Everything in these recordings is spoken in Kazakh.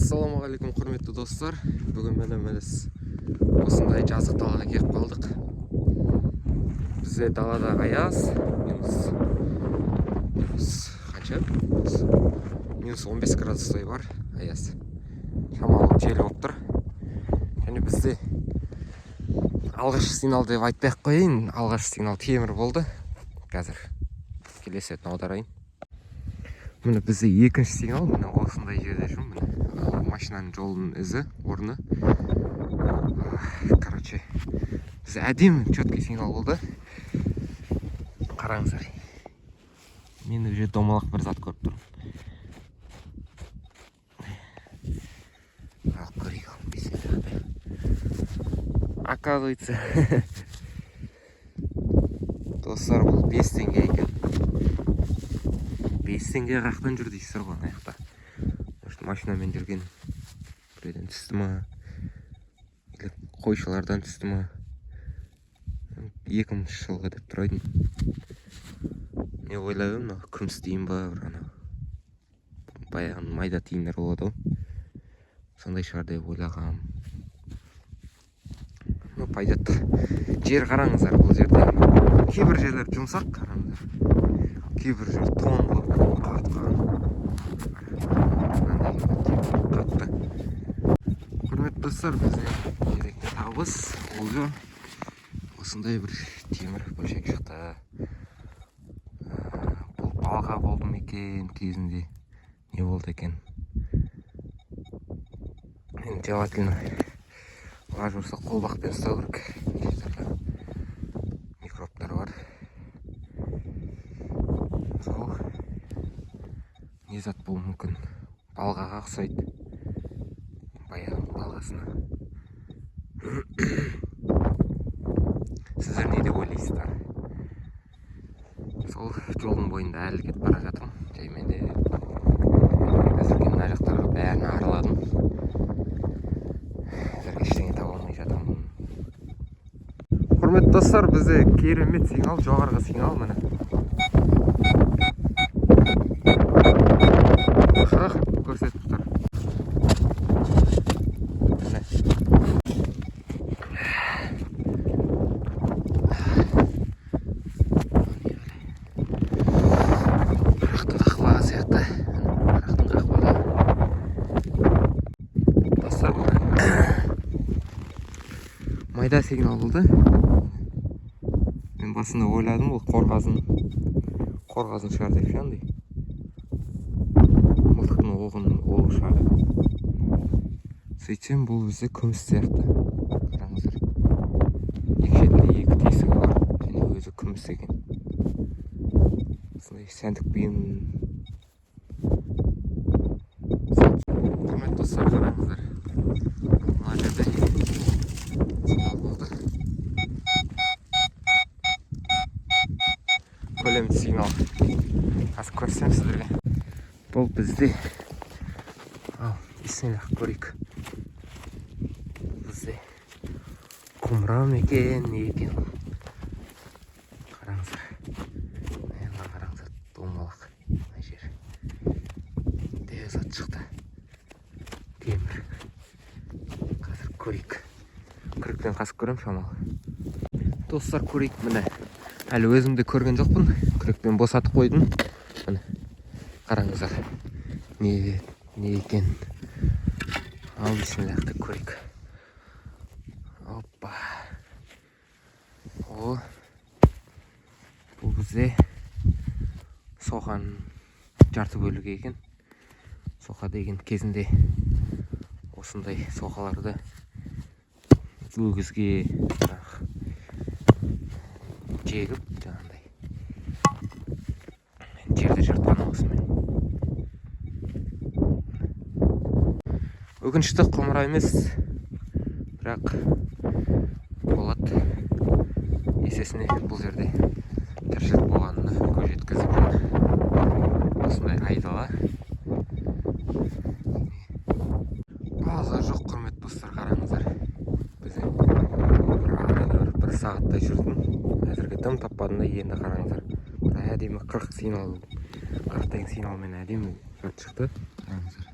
Ассалаумағалейкум құрметті достар. Бүгін біз осындай жазық далаға келіп қалдық. Бізде далада аяз қанша? Минус 15 градустай бар аяз. Шамалы жел болып тұр. Және бізде алғашқы сигнал деп айтпай-ақ қояйын. Алғашқы сигнал темір болды. Қазір келесетін аударайын. Міне бізде екінші сигнал, міне осындай жерде жүрмін. Машинаның жолының ізі, орны. Короче, бізде әдемі четкий сигнал болды. Қараңыздар. Мен уже домалақ бір зат көріп тұрмын. Ал көрейік, бесенде. Оказывается, достар, бұл 5 теңге екен. 5 теңге қаяқтан жүр дейсіздер ғой аяқта. Машинамен жүрген біреуден түсті ма, қойшылардан түсті ма, 2000 жылғы деп тұрайдың. Не ойлаймын, күміс дейін ба, баяғын майда тиіндер болады ғой. Сондай шығар деп ойлағам. Пайдат. Жер қараңыздар, бұл жерде. Кейбір жерлер жұмсақ қараңыздар. Кейбір жер тон болып қатқан. Қатты. Құрметті достар, бізде керекті табыс олжа. Осындай бір темір бөлшек шықты. Бұл балға болды ма екен кезінде? Не болды екен? Желательно лаж болса қолбақпен ұстау керек. Микробтар бар. Сол не зат болуы мүмкін. Балғаға ұқсайды. Баяғының балғасына. Сіздер не деп ойлайсыздар? Сол жолдың бойында әлі кетіп бара жатырмын. Жаймен де әзірге мына жақтарға бәрін араладым. Әзірге ештеңе таба алмай жатырмын. Құрметті достар, бізде керемет сигнал, жоғарғы сигнал міне. Көрсетіп тұр. Қарақты қақпаға сияқты. Қарақтың қақпаға. Достар, майда сигнал болды. Мен басында ойладым, ол қорғазын шығар деп шандай. Мылтықтың оғын олу шығар. Сөйтсем, бұл бізде күміс сияқты. Қараңыздар. Екі шетінде екі тесігі бар. Және өзі күміс екен. Осындай сәндік бұйым. Құрметті достар, қараңыздар. Мына жерде сигнал болды. Көлем сигнал. Қазір көрсем сіздерге. Бұл бізде. Бисмилlah, көрейік. Бізде құмырам екен, не екен. Қараңыздар. Мына қараңыздар, домалақ. Мына жер. Де зат шықты. Темір. Қазір көрейік. Күрікпен қасып көрем шамалы. Достар, көрейік міне. Әлі өзімді көрген жоқпын. Күрікпен босатып қойдым. Міне. Қараңыздар. Не екен. Ал бисмиллахты көрейік. Оппа. О. Бұл бізде соған жарты бөлігі екен. Соқа деген кезінде осындай соқаларды өгізге жегіп жаңағындай жерді жыртқан осымен. Өкінішті құмыра емес, бірақ болады. Есесіне бұл жерде тіршілік болғанына көз жеткізіп жүр. Осындай айдала. Базар жоқ, құрметті достар, қараңыздар. Біз бір сағаттай жүрдім. Әзірге дым таппадым, енді қараңыздар. Әдемі 40 сигнал, 40 деген сигналмен әдемі жат шықты. Қараңыздар.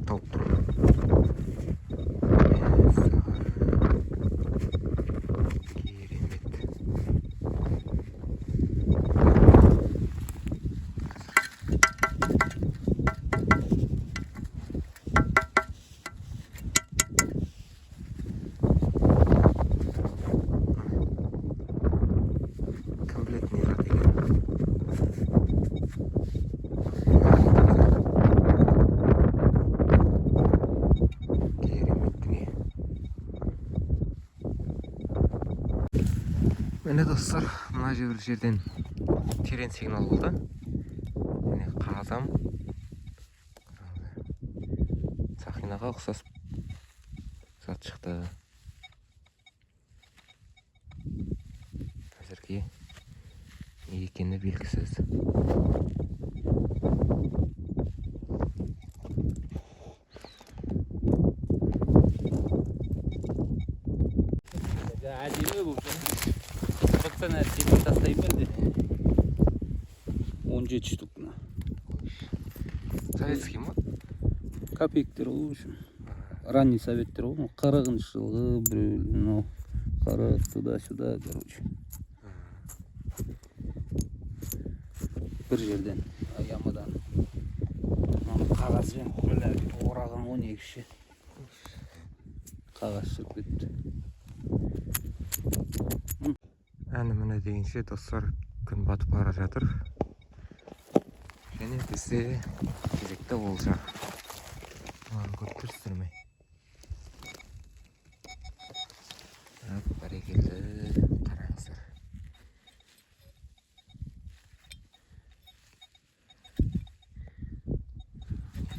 тауып тұрмын. Керемет. Кім біледі не зат екенін. Міне достар, мына жерден терең сигнал болды. Міне қазам. Сақинаға ұқсас зат шықты. Әзірге не екені белгісіз. Әдемі бұл. Бақтан әрсені тастайын берді. 17 штук. Советский ма? Копейктер ол үшін. Ранний советтер ол. 40-шы жылғы біреу. 40 туда-сюда, короче. Бір жерден, ямадан. Қағазбен ораған 12-ші. Қағаз шығып кетті. Әні міне дегенше достар, күн батып бара жатыр. Және бізде кезекті олжа. Маған көп көрістірмей. Бәрекелді, қараңыздар.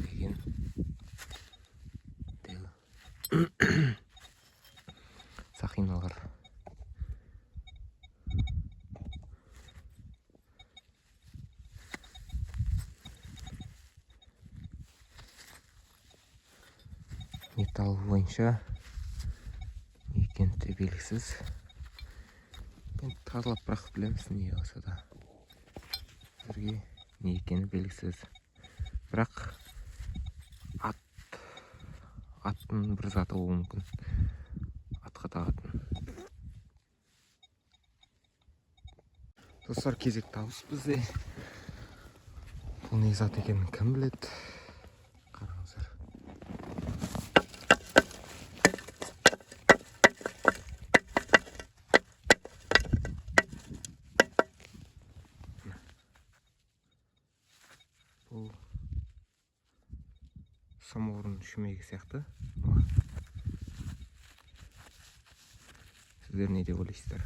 Деген сақиналар. Металл бойынша екенті белгісіз. Мен тазалап бірақ білеміз не болса да. Әзірге не екені белгісіз. Бірақ аттың бір заты болуы мүмкін. Атқа тағатын. Достар, кезек табыс бізде. Бұл не зат екенін кім біледі? Қараңыздар. Бұл самаурын шүмегі сияқты. Сіздер не деп ойлайсыздар?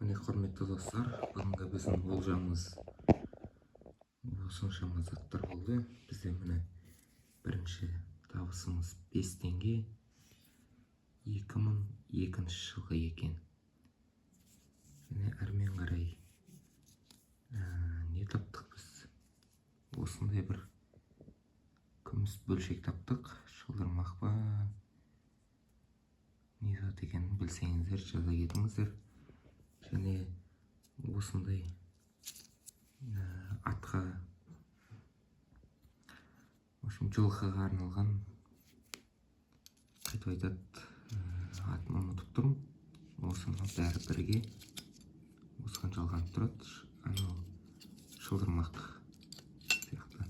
Міне құрметті достар, бүгінгі біздің болжамымыз осыншама заттар болды. Бізде міне бірінші табысымыз 5 теңге. 2002 жылғы екен. Және әрмен қарай не таптық біз? Осындай бір күміс бөлшек таптық. Шылдырмақ па? Не зат екенін білсеңіздер, жаза кетіңіздер. Және осындай атқа, жылқыға арналған, қайтып айтады, атын ұмытып тұрмын. Осының бәрі бірге осыған жалғанып тұрады. Анау шылдырмақ сияқты.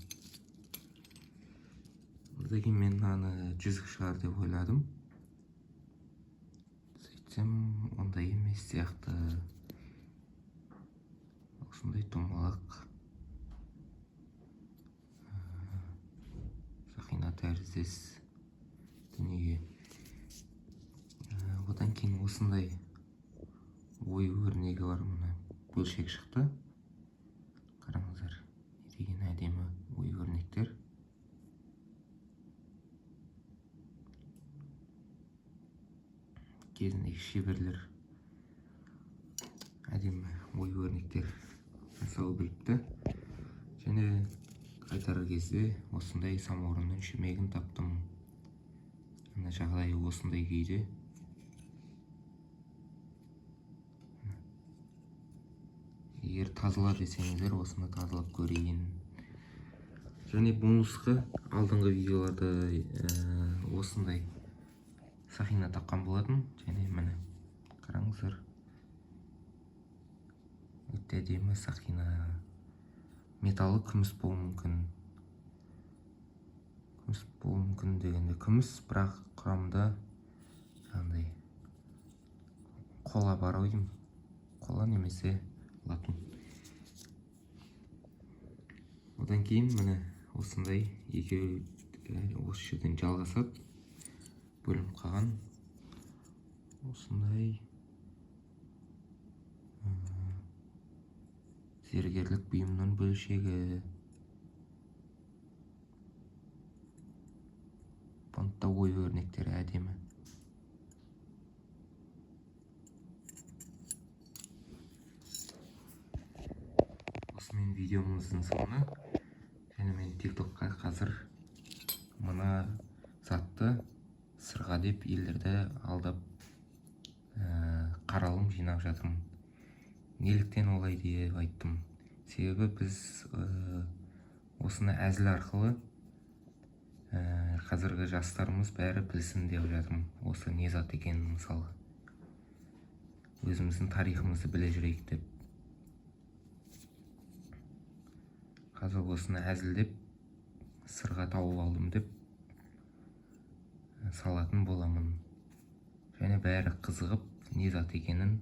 Одан мен мынаны жүзік шығар деп ойладым. Сөйтсем, ондай емес сияқты. Осындай томалақ. Сақина тәріздес дүние. Одан кейін осындай ою өрнегі бар, мұны бөлшек шықты. Қараңыздар, деген әдемі ою өрнектер. Кезіндегі шеберлер әдемі ою өрнектер жасау біліпті. Және қайтарар кезде осындай самаурынның шүмегін таптым. Ана жағдайы осындай күйде. егер тазала десеңіздер осыны тазалап көрейін. Және бонусқа алдыңғы видеоларда осындай сақина таққан болатын. Және міне қараңыздар, өте әдемі сақина. Металы күміс болуы мүмкін. Күміс болуы мүмкін дегенде күміс, бірақ құрамында жаңағыдай қола бар ойым. Қола немесе латын. Одан кейін міне осындай екеуі осы жерден жалғасады. Бөлініп қалған осындай зергерлік бұйымның бөлшегі. Бантта ой өрнектері әдемі. Осымен видеомыздың соңы. Және мен тиктокқа қазір мына затты сырға деп елдерді алдап қаралым жинап жатырмын. Неліктен олай деп айттым? Себебі біз осыны әзіл арқылы қазіргі жастарымыз бәрі білсін деп жатырмын. Осы не зат екенін мысалы. Өзіміздің тарихымызды біле жүрейік деп. Қазір осыны әзілдеп сырға тауып алдым деп салатын боламын. Және бәрі қызығып не зат екенін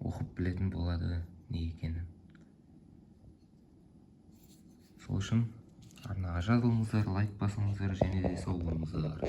оқып білетін болады, не екенін. Сол үшін арнаға жазылыңыздар, лайк басыңыздар, және де сау болыңыздар.